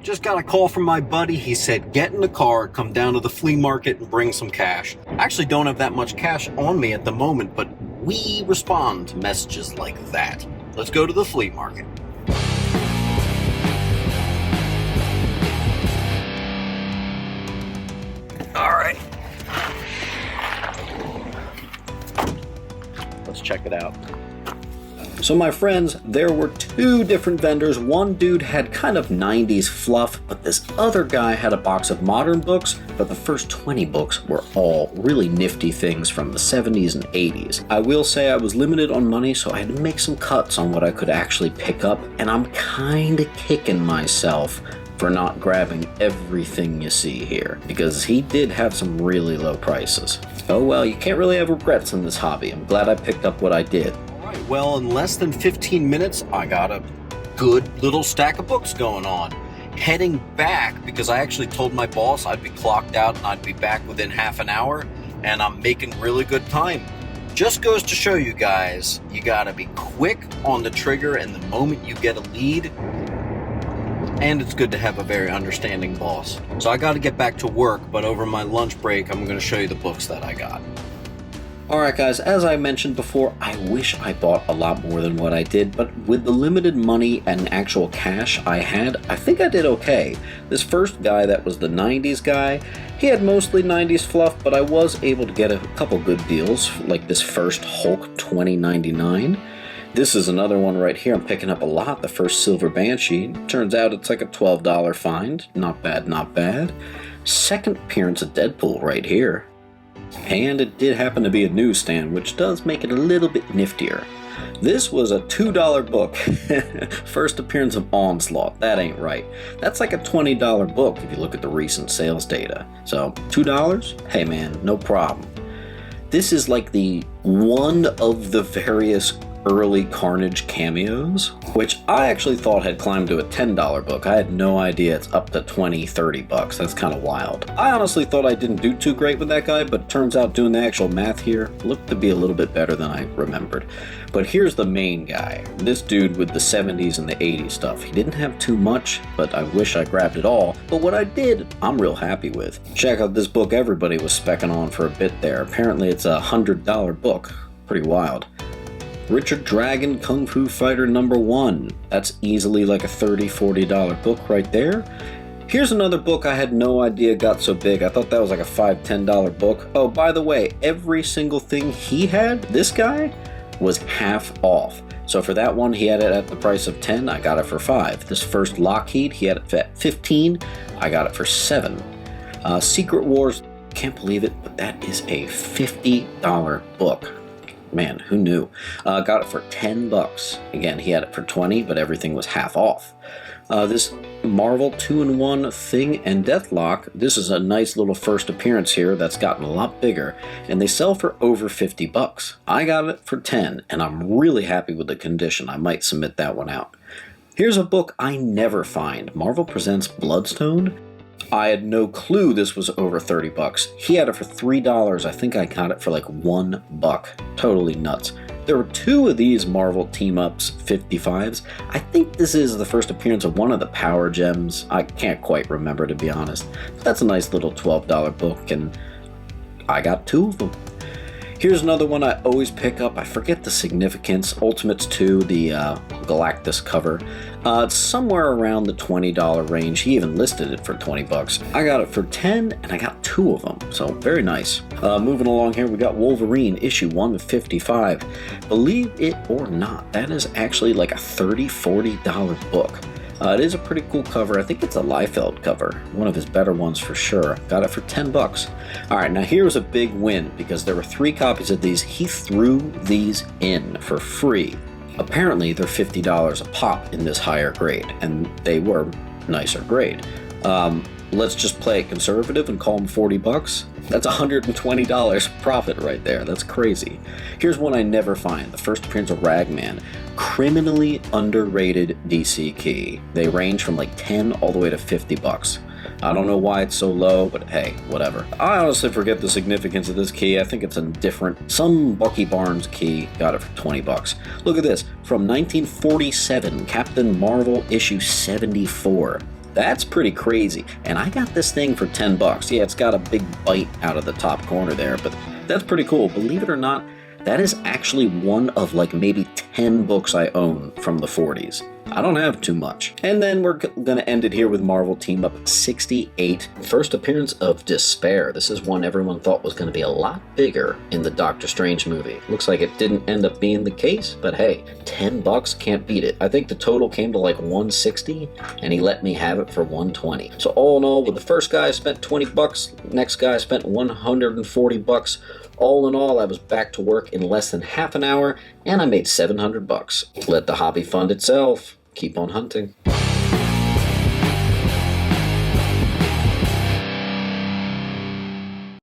Just got a call from my buddy. He said, get in the car, come down to the flea market and bring some cash. I actually don't have that much cash on me at the moment, but we respond to messages like that. Let's go to the flea market. All right. Let's check it out. So my friends, there were two different vendors. One dude had kind of 90s fluff, but this other guy had a box of modern books, but the first 20 books were all really nifty things from the 70s and 80s. I will say I was limited on money, so I had to make some cuts on what I could actually pick up, and I'm kinda kicking myself for not grabbing everything you see here, because he did have some really low prices. Oh well, you can't really have regrets in this hobby. I'm glad I picked up what I did. Well, in less than 15 minutes, I got a good little stack of books going on. Heading back, because I actually told my boss I'd be clocked out and I'd be back within half an hour, and I'm making really good time. Just goes to show you guys, you gotta be quick on the trigger and the moment you get a lead, and it's good to have a very understanding boss. So I gotta get back to work, but over my lunch break, I'm gonna show you the books that I got. Alright guys, as I mentioned before, I wish I bought a lot more than what I did, but with the limited money and actual cash I had, I think I did okay. This first guy that was the 90s guy, he had mostly 90s fluff, but I was able to get a couple good deals, like this first Hulk 2099. This is another one right here I'm picking up a lot, the first Silver Banshee. Turns out it's like a $12 find. Not bad, not bad. Second appearance of Deadpool right here. And it did happen to be a newsstand, which does make it a little bit niftier. This was a $2 book. First appearance of Onslaught. That ain't right. That's like a $20 book if you look at the recent sales data. So, $2? Hey man, no problem. This is like the one of the various early Carnage cameos, which I actually thought had climbed to a $10 book. I had no idea it's up to 20, 30 bucks. That's kind of wild. I honestly thought I didn't do too great with that guy, but turns out doing the actual math here looked to be a little bit better than I remembered. But here's the main guy. This dude with the 70s and the 80s stuff. He didn't have too much, but I wish I grabbed it all. But what I did, I'm real happy with. Check out this book everybody was specking on for a bit there. Apparently it's a $100 book. Pretty wild. Richard Dragon Kung Fu Fighter #1. That's easily like a $30, $40 book right there. Here's another book I had no idea got so big. I thought that was like a $5, $10 book. Oh, by the way, every single thing he had, this guy, was half off. So for that one, he had it at the price of 10, I got it for 5. This first Lockheed, he had it at 15, I got it for 7. Secret Wars, can't believe it, but that is a $50 book. Man, who knew? Got it for 10 bucks. Again, he had it for 20, but everything was half off. This Marvel 2-in-1 Thing and Deathlock, this is a nice little first appearance here that's gotten a lot bigger, and they sell for over 50 bucks. I got it for 10, and I'm really happy with the condition. I might submit that one out. Here's a book I never find. Marvel Presents Bloodstone. I had no clue this was over 30 bucks. He had it for $3. I think I got it for like $1. Totally nuts. There were 2 of these Marvel Team-Ups 55s. I think this is the first appearance of one of the Power Gems. I can't quite remember, to be honest. But that's a nice little $12 book, and I got 2 of them. Here's another one I always pick up. I forget the significance. Ultimates 2, the Galactus cover. It's somewhere around the $20 range. He even listed it for 20 bucks. I got it for 10, and I got 2 of them. So very nice. Moving along here, we got Wolverine, issue 155. Believe it or not, that is actually like a $30, $40 book. It is a pretty cool cover. I think it's a Liefeld cover. One of his better ones for sure. Got it for 10 bucks. Alright, now here was a big win because there were 3 copies of these. He threw these in for free. Apparently they're $50 a pop in this higher grade, and they were nicer grade. Let's just play it conservative and call them 40 bucks. That's $120 profit right there. That's crazy. Here's one I never find. The first appearance of Ragman. Criminally underrated DC key. They range from like 10 all the way to 50 bucks. I don't know why it's so low, but hey, whatever. I honestly forget the significance of this key. I think it's a different, some Bucky Barnes key. Got it for 20 bucks. Look at this. From 1947, Captain Marvel issue 74. That's pretty crazy. And I got this thing for 10 bucks. Yeah, it's got a big bite out of the top corner there, but that's pretty cool. Believe it or not, that is actually one of like maybe 10 books I own from the 40s. I don't have too much. And then we're going to end it here with Marvel Team Up 68. First appearance of Despair. This is one everyone thought was going to be a lot bigger in the Doctor Strange movie. Looks like it didn't end up being the case, but hey, 10 bucks, can't beat it. I think the total came to like 160, and he let me have it for 120. So all in all, with the first guy I spent 20 bucks, next guy I spent 140 bucks. All in all, I was back to work in less than half an hour, and I made 700 bucks. Let the hobby fund itself. Keep on hunting.